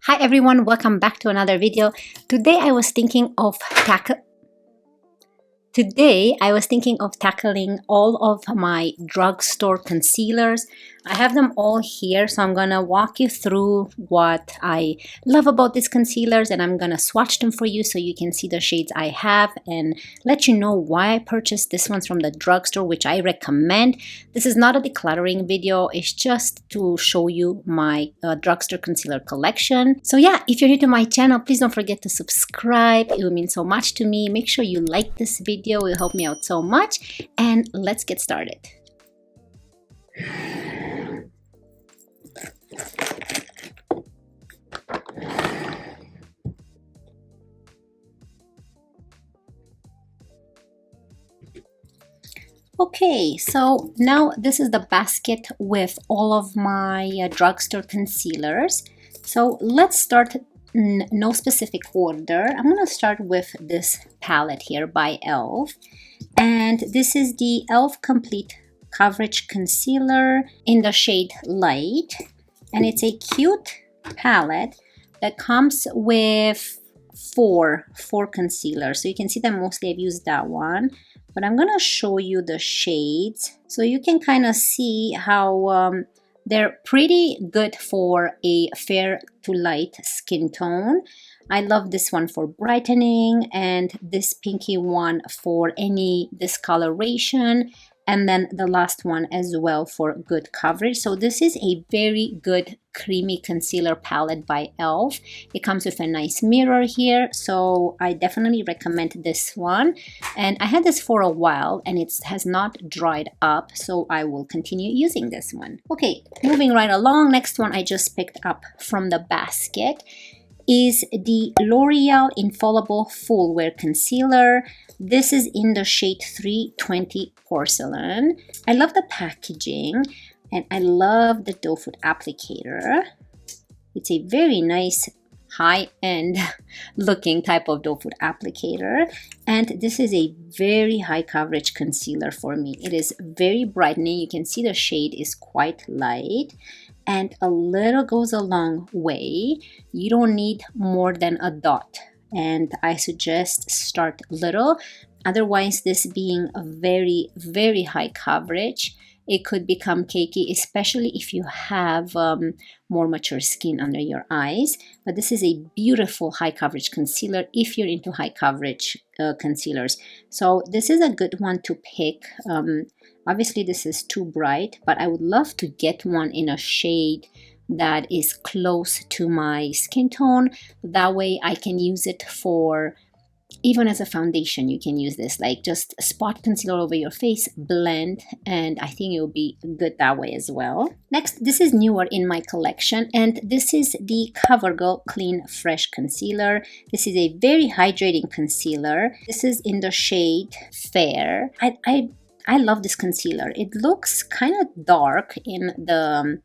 Hi everyone, welcome back to another video. Today I was thinking of tackling all of my drugstore concealers. I have them all here, so I'm gonna walk you through what I love about these concealers, and I'm gonna swatch them for you so you can see the shades I have and let you know why I purchased this ones from the drugstore, which I recommend. This is not a decluttering video, it's just to show you my drugstore concealer collection. So yeah, if you're new to my channel, please don't forget to subscribe. It will mean so much to me. Make sure you like this video, it will help me out so much, and let's get started. Okay, so now this is the basket with all of my drugstore concealers. So let's start in no specific order. I'm going to start with this palette here by e.l.f. And this is the e.l.f. Complete Coverage Concealer in the shade Light. And it's a cute palette that comes with four concealers. So you can see that mostly I've used that one. But I'm going to show you the shades so you can kind of see how they're pretty good for a fair to light skin tone. I love this one for brightening and this pinky one for any discoloration, and then the last one as well for good coverage. So this is a very good creamy concealer palette by e.l.f. It comes with a nice mirror here, so I definitely recommend this one. And I had this for a while and it has not dried up, so I will continue using this one. Okay, moving right along, next one I just picked up from the basket is the Loreal Infallible Full Wear Concealer. This is in the shade 320 Porcelain. I love the packaging and I love the doe foot applicator. It's a very nice high-end looking type of doe foot applicator, and this is a very high coverage concealer for me. It is very brightening. You can see the shade is quite light, and a little goes a long way. You don't need more than a dot, and I suggest start little. Otherwise, this being a very high coverage, it could become cakey, especially if you have more mature skin under your eyes. But this is a beautiful high coverage concealer if you're into high coverage concealers. So this is a good one to pick. Obviously this is too bright, but I would love to get one in a shade that is close to my skin tone. That way I can use it for, even as a foundation, you can use this, like just spot concealer over your face, blend, and I think it will be good that way as well. Next, this is newer in my collection, and this is the Covergirl Clean Fresh Concealer. This is a very hydrating concealer. This is in the shade Fair. I love this concealer. It looks kind of dark in the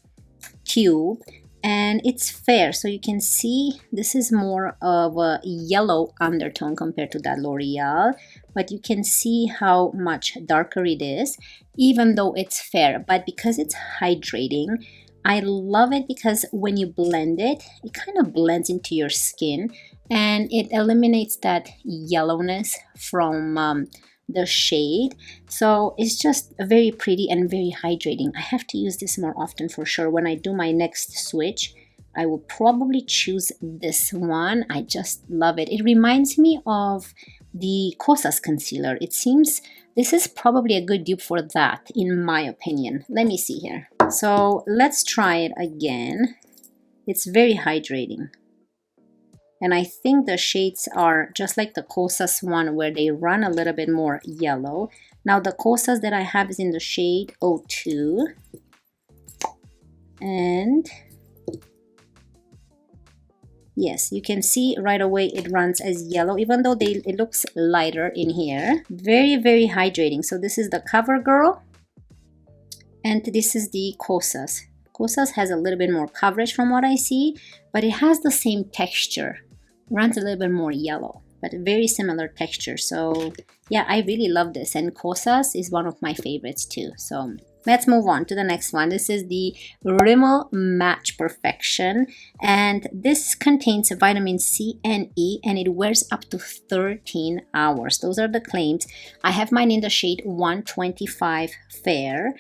tube, and it's fair, so you can see this is more of a yellow undertone compared to that L'Oreal, but you can see how much darker it is even though it's fair. But because it's hydrating, I love it because when you blend it, it kind of blends into your skin and it eliminates that yellowness from the shade. So it's just very pretty and very hydrating. I have to use this more often for sure. When I do my next switch, I will probably choose this one. I just love it. It reminds me of the Kosas concealer. It seems this is probably a good dupe for that, in my opinion. Let me see here. So let's try it again. It's very hydrating. And I think the shades are just like the Kosas one, where they run a little bit more yellow. Now the Kosas that I have is in the shade 02. And yes, you can see right away it runs as yellow, even though it looks lighter in here. Very hydrating. So this is the Covergirl, and this is the Kosas. Kosas has a little bit more coverage from what I see, but it has the same texture. Runs a little bit more yellow, but very similar texture. So yeah, I really love this, and Kosas is one of my favorites too. So Let's move on to the next one. This is the Rimmel Match Perfection, and this contains vitamin C and E, and it wears up to 13 hours. Those are the claims. I have mine in the shade 125 Fair,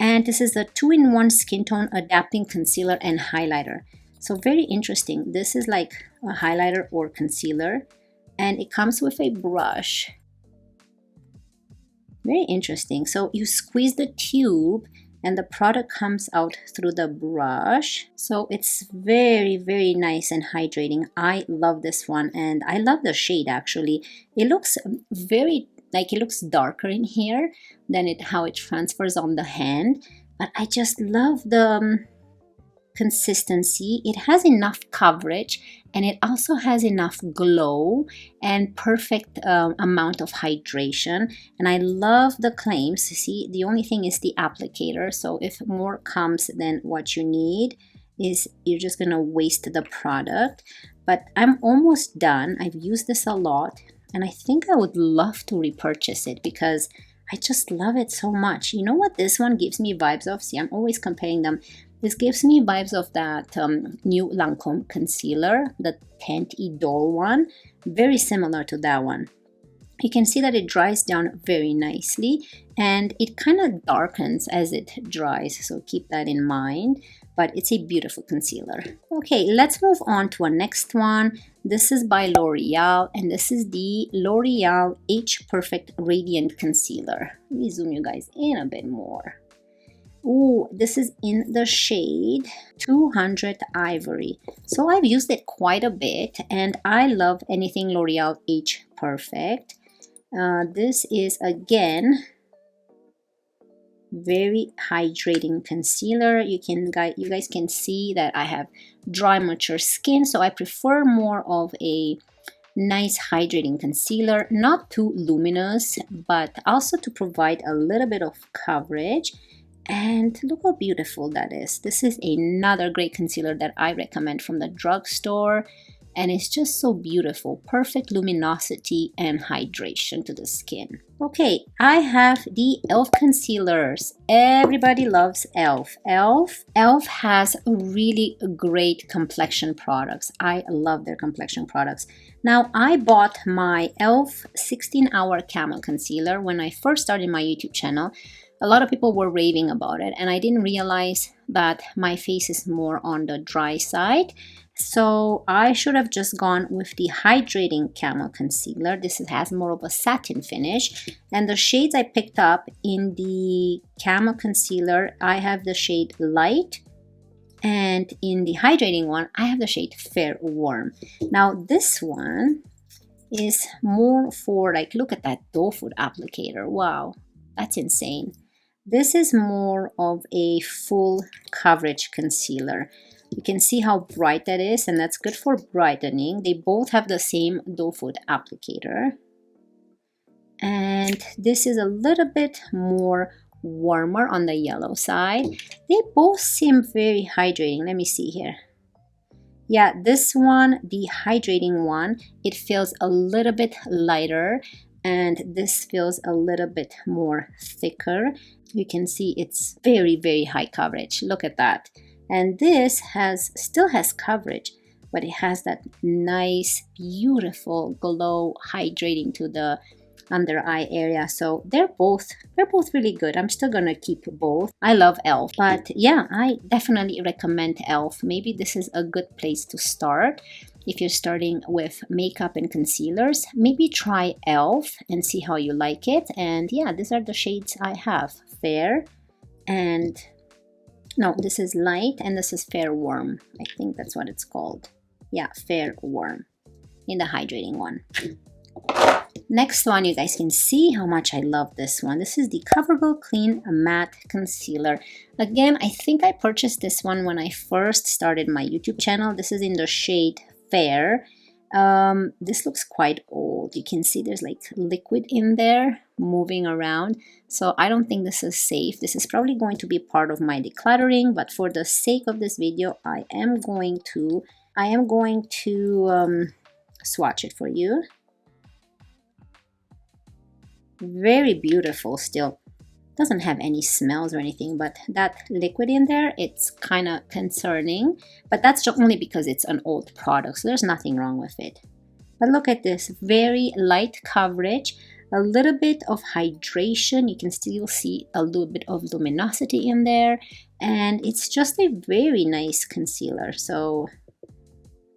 and this is a 2-in-1 skin tone adapting concealer and highlighter. So very interesting. This is like a highlighter or concealer, and it comes with a brush. Very interesting. So you squeeze the tube and the product comes out through the brush. So it's very, very nice and hydrating. I love this one, and I love the shade actually. It looks very, like, it looks darker in here than how it transfers on the hand. But I just love the consistency. It has enough coverage, and it also has enough glow and perfect amount of hydration. And I love the claims. See, the only thing is the applicator. So if more comes than what you need, is you're just gonna waste the product. But I'm almost done. I've used this a lot, and I think I would love to repurchase it because I just love it so much. You know what this one gives me vibes of? See, I'm always comparing them. This gives me vibes of that new Lancome concealer, the Teint Idole one. Very similar to that one. You can see that it dries down very nicely, and it kind of darkens as it dries, so keep that in mind. But it's a beautiful concealer. Okay, let's move on to our next one. This is by L'Oreal, and this is the L'Oreal Age Perfect Radiant Concealer. Let me zoom you guys in a bit more. Ooh, this is in the shade 200 Ivory. So I've used it quite a bit, and I love anything L'Oreal Age Perfect. This is, again, very hydrating concealer. You guys can see that I have dry, mature skin, so I prefer more of a nice hydrating concealer, not too luminous, but also to provide a little bit of coverage. And look how beautiful that is. This is another great concealer that I recommend from the drugstore, and it's just so beautiful. Perfect luminosity and hydration to the skin. Okay, I have the e.l.f. concealers. Everybody loves e.l.f. e.l.f. has really great complexion products. I love their complexion products. Now, I bought my e.l.f. 16-hour Camo concealer when I first started my YouTube channel. A lot of people were raving about it, and I didn't realize that my face is more on the dry side. So I should have just gone with the Hydrating Camo Concealer. This has more of a satin finish. And the shades I picked up in the Camo Concealer, I have the shade Light. And in the Hydrating one, I have the shade Fair Warm. Now this one is more for, like, look at that doe foot applicator. Wow, that's insane. This is more of a full coverage concealer. You can see how bright that is, and that's good for brightening. They both have the same doe foot applicator. And this is a little bit more warmer on the yellow side. They both seem very hydrating. Let me see here. Yeah, this one, the hydrating one, it feels a little bit lighter, and this feels a little bit more thicker. You can see it's very, very high coverage. Look at that. And this still has coverage, but it has that nice, beautiful glow hydrating to the under eye area. So they're both really good. I'm still gonna keep both. I love e.l.f. But yeah, I definitely recommend e.l.f. Maybe this is a good place to start. If you're starting with makeup and concealers, maybe try e.l.f. and see how you like it. And yeah, these are the shades I have. Fair and, no, this is Light, and this is Fair Warm. I think that's what it's called. Yeah, Fair Warm in the hydrating one. Next one, you guys can see how much I love this one. This is the Covergirl Clean Matte Concealer. Again, I think I purchased this one when I first started my YouTube channel. This is in the shade Fair. This looks quite old. You can see there's like liquid in there moving around. So I don't think this is safe. This is probably going to be part of my decluttering, but for the sake of this video, I am going to swatch it for you. Very beautiful still. Doesn't have any smells or anything, but that liquid in there, it's kind of concerning. But that's just only because it's an old product, so there's nothing wrong with it. But look at this, very light coverage, a little bit of hydration. You can still see a little bit of luminosity in there, and it's just a very nice concealer. So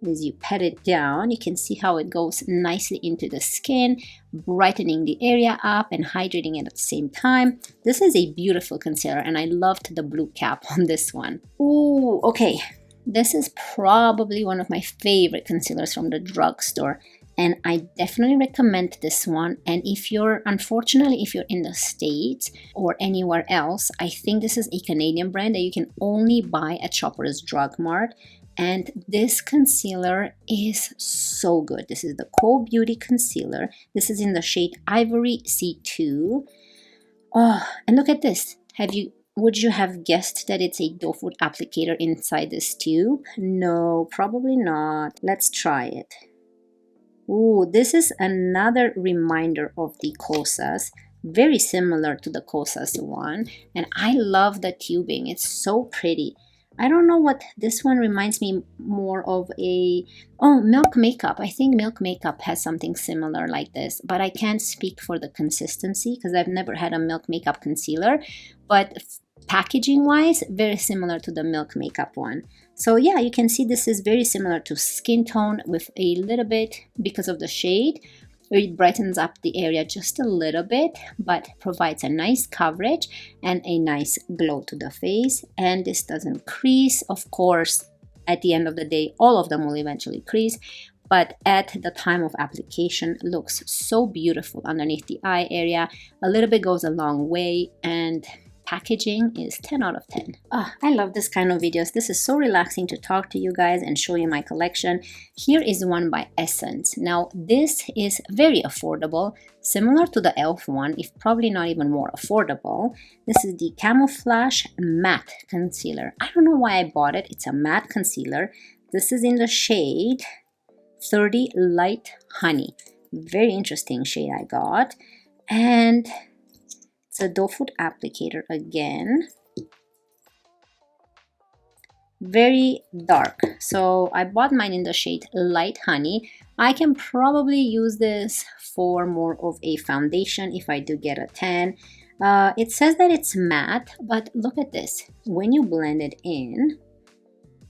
as you pat it down, you can see how it goes nicely into the skin, brightening the area up and hydrating it at the same time. This is a beautiful concealer, and I loved the blue cap on this one. Ooh, okay. This is probably one of my favorite concealers from the drugstore, and I definitely recommend this one. And if you're, unfortunately, if you're in the States or anywhere else, I think this is a Canadian brand that you can only buy at Shoppers Drug Mart. And this concealer is so good. This is the Quo Beauty Concealer. This is in the shade Ivory C2. Oh, and look at this. Would you have guessed that it's a doe foot applicator inside this tube? No, probably not. Let's try it. Ooh, this is another reminder of the Kosas. Very similar to the Kosas one. And I love the tubing. It's so pretty. I don't know what this one reminds me more of Milk Makeup. I think Milk Makeup has something similar like this, but I can't speak for the consistency because I've never had a Milk Makeup concealer, but packaging wise, very similar to the Milk Makeup one. So yeah, you can see this is very similar to Skin Tone with a little bit, because of the shade, it brightens up the area just a little bit, but provides a nice coverage and a nice glow to the face. And this doesn't crease. Of course, at the end of the day, all of them will eventually crease, but at the time of application, looks so beautiful underneath the eye area. A little bit goes a long way, and packaging is 10 out of 10. I love this kind of videos. This is so relaxing to talk to you guys and show you my collection. Here is one by Essence. Now this is very affordable, similar to the e.l.f. one, if probably not even more affordable. This is the Camouflage Matte Concealer. I don't know why I bought it. It's a matte concealer. This is in the shade 30 Light Honey. Very interesting shade I got. And it's a doe foot applicator again. Very dark. So I bought mine in the shade Light Honey. I can probably use this for more of a foundation if I do get a tan. It says that it's matte, but look at this. When you blend it in,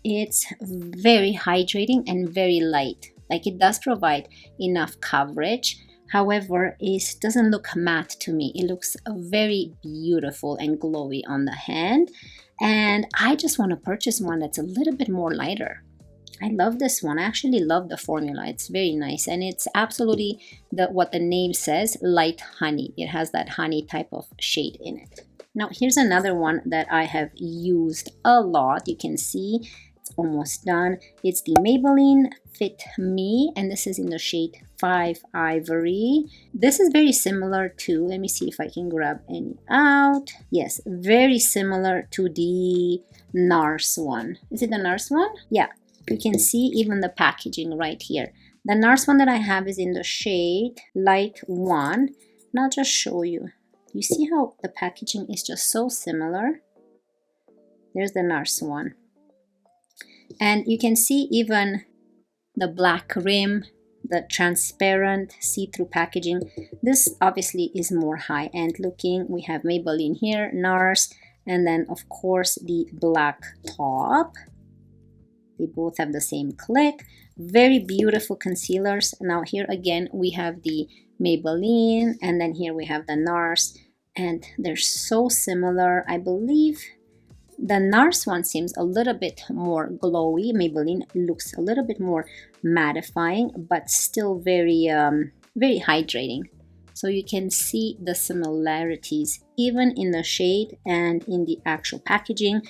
it's very hydrating and very light. Like, it does provide enough coverage. However, it doesn't look matte to me. It looks very beautiful and glowy on the hand. And I just want to purchase one that's a little bit more lighter. I love this one. I actually love the formula. It's very nice. And it's absolutely what the name says, Light Honey. It has that honey type of shade in it. Now, here's another one that I have used a lot. You can see it's almost done. It's the Maybelline Fit Me, and this is in the shade 5 Ivory. This is very similar to, let me see if I can grab any out. Yes, very similar to the NARS one. Is it the NARS one? Yeah, you can see even the packaging right here. The NARS one that I have is in the shade Light 1. And I'll just show you. You see how the packaging is just so similar? There's the NARS one. And you can see even the black rim, the transparent see-through packaging. This obviously is more high-end looking. We have Maybelline here, NARS, and then of course the black top. They both have the same click. Very beautiful concealers. Now here again we have the Maybelline, and then here we have the NARS, and they're so similar. I believe the NARS one seems a little bit more glowy. Maybelline looks a little bit more mattifying, but still very very hydrating. So you can see the similarities even in the shade and in the actual packaging.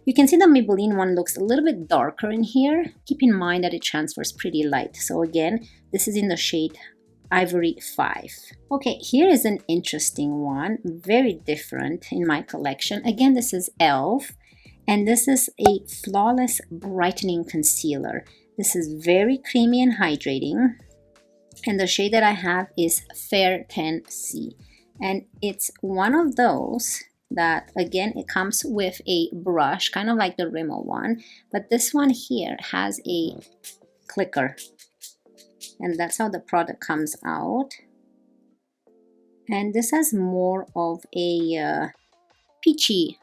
You can see the Maybelline one looks a little bit darker in here. Keep in mind that it transfers pretty light. So again, this is in the shade Ivory 5. Okay, here is an interesting one, very different in my collection. Again, this is e.l.f. and this is a Flawless Brightening Concealer. This is very creamy and hydrating, and the shade that I have is Fair 10C. And it's one of those that, again, it comes with a brush, kind of like the Rimmel one, but this one here has a clicker, and that's how the product comes out. And this has more of a peachy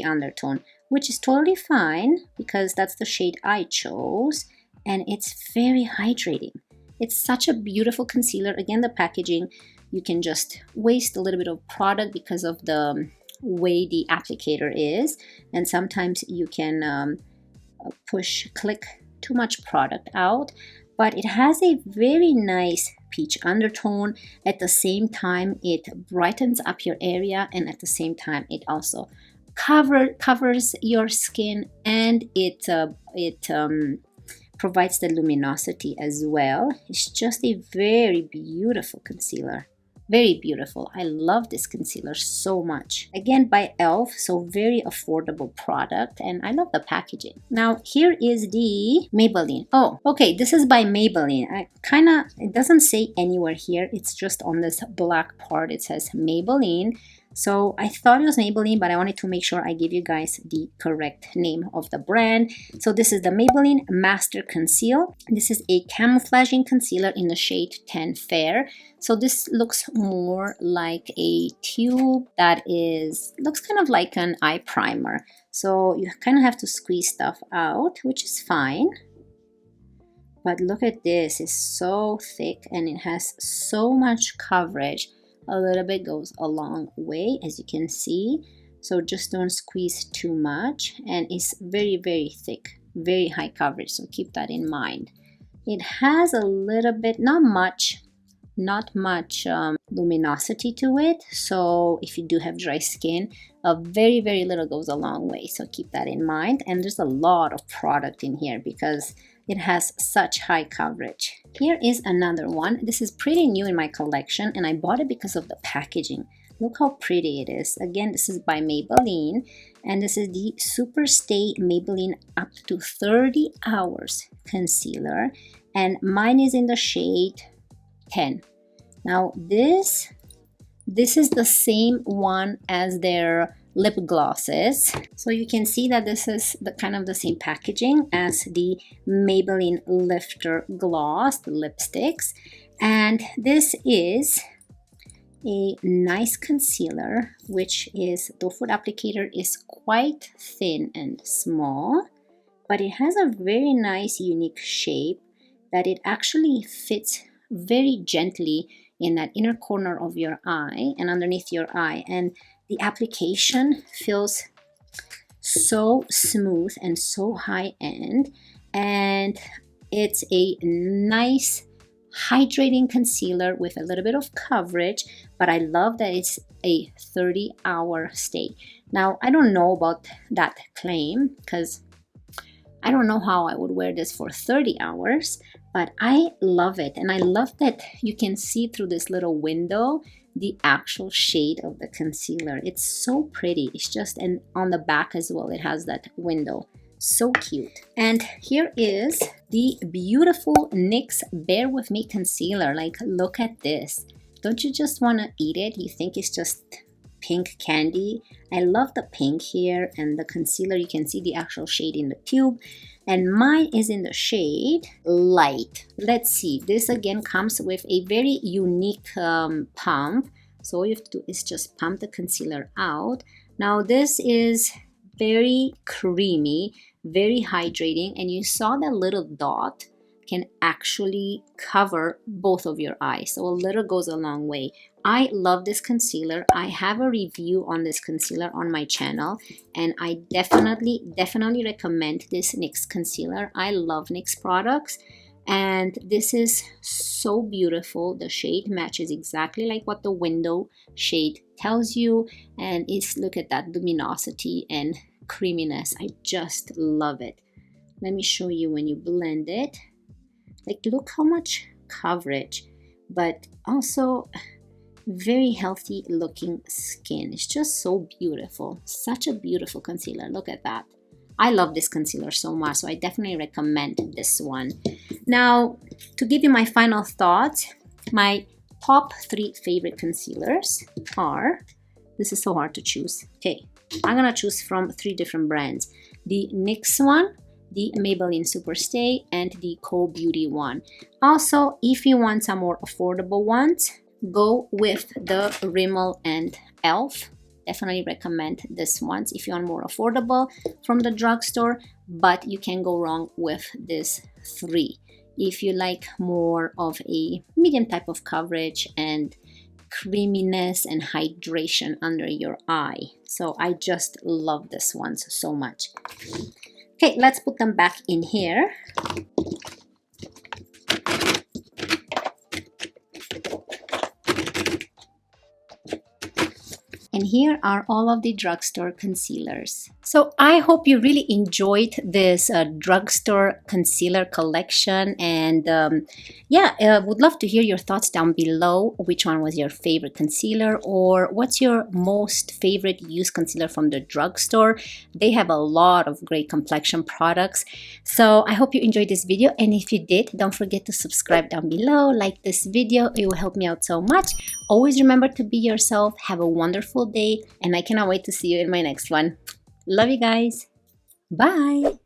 undertone, which is totally fine because that's the shade I chose, and it's very hydrating. It's such a beautiful concealer. Again, the packaging, you can just waste a little bit of product because of the way the applicator is, and sometimes you can click too much product out, but it has a very nice peach undertone. At the same time, it brightens up your area, and at the same time, it also covers your skin, and it provides the luminosity as well. It's just a very beautiful concealer. Very beautiful. I love this concealer so much. Again, by e.l.f., so very affordable product, and I love the packaging. Now, here is the Maybelline. Oh, okay, this is by Maybelline. It doesn't say anywhere here. It's just on this black part. It says Maybelline. So I thought it was Maybelline, but I wanted to make sure I give you guys the correct name of the brand. So this is the Maybelline Master Conceal. This is a camouflaging concealer in the shade 10 Fair. So this looks more like a tube that looks kind of like an eye primer. So you kind of have to squeeze stuff out, which is fine. But look at this, it's so thick and it has so much coverage. A little bit goes a long way, as you can see. So just don't squeeze too much, and it's very, very thick, very high coverage, so keep that in mind. It has a little bit, not much luminosity to it, so if you do have dry skin, a very, very little goes a long way, so keep that in mind. And there's a lot of product in here because it has such high coverage. Here is another one. This is pretty new in my collection, and I bought it because of the packaging. Look how pretty it is. Again, this is by Maybelline, and this is the Super Stay Maybelline Up to 30 Hours Concealer, and mine is in the shade 10. Now this is the same one as their lip glosses, so you can see that this is the kind of the same packaging as the Maybelline Lifter Gloss, the lipsticks. And this is a nice concealer, which is, the foot applicator is quite thin and small, but it has a very nice unique shape that it actually fits very gently in that inner corner of your eye and underneath your eye, and the application feels so smooth and so high-end, and it's a nice hydrating concealer with a little bit of coverage, but I love that it's a 30-hour stay. Now, I don't know about that claim because I don't know how I would wear this for 30 hours, but I love it. And I love that you can see through this little window the actual shade of the concealer. It's so pretty. It's just, and on the back as well, it has that window. So cute. And here is the beautiful NYX Bear With Me concealer. Like, look at this. Don't you just want to eat it? You think it's just pink candy? I love the pink here, and the concealer, you can see the actual shade in the tube, and mine is in the shade Light. Let's see, this again comes with a very unique pump, so all you have to do is just pump the concealer out. Now this is very creamy, very hydrating, and you saw that little dot can actually cover both of your eyes, so a little goes a long way. I love this concealer. I have a review on this concealer on my channel, and I definitely recommend this NYX concealer. I love NYX products, and this is so beautiful. The shade matches exactly like what the window shade tells you, and look at that luminosity and creaminess. I just love it. Let me show you when you blend it. Like, look how much coverage, but also very healthy looking skin. It's just so beautiful. Such a beautiful concealer. Look at that. I love this concealer so much, so I definitely recommend this one. Now, to give you my final thoughts, my top 3 favorite concealers are, this is so hard to choose. Okay, I'm gonna choose from 3 different brands. The NYX one, the Maybelline Superstay, and the Quo Beauty one. Also, if you want some more affordable ones, go with the Rimmel and e.l.f. Definitely recommend this ones if you want more affordable from the drugstore, but you can go wrong with this 3 if you like more of a medium type of coverage and creaminess and hydration under your eye. So I just love this ones so much. Okay, let's put them back in here. And here are all of the drugstore concealers. So I hope you really enjoyed this drugstore concealer collection. And would love to hear your thoughts down below. Which one was your favorite concealer, or what's your most favorite used concealer from the drugstore? They have a lot of great complexion products. So I hope you enjoyed this video. And if you did, don't forget to subscribe down below, like this video. It will help me out so much. Always remember to be yourself. Have a wonderful day, and I cannot wait to see you in my next one. Love you guys. Bye.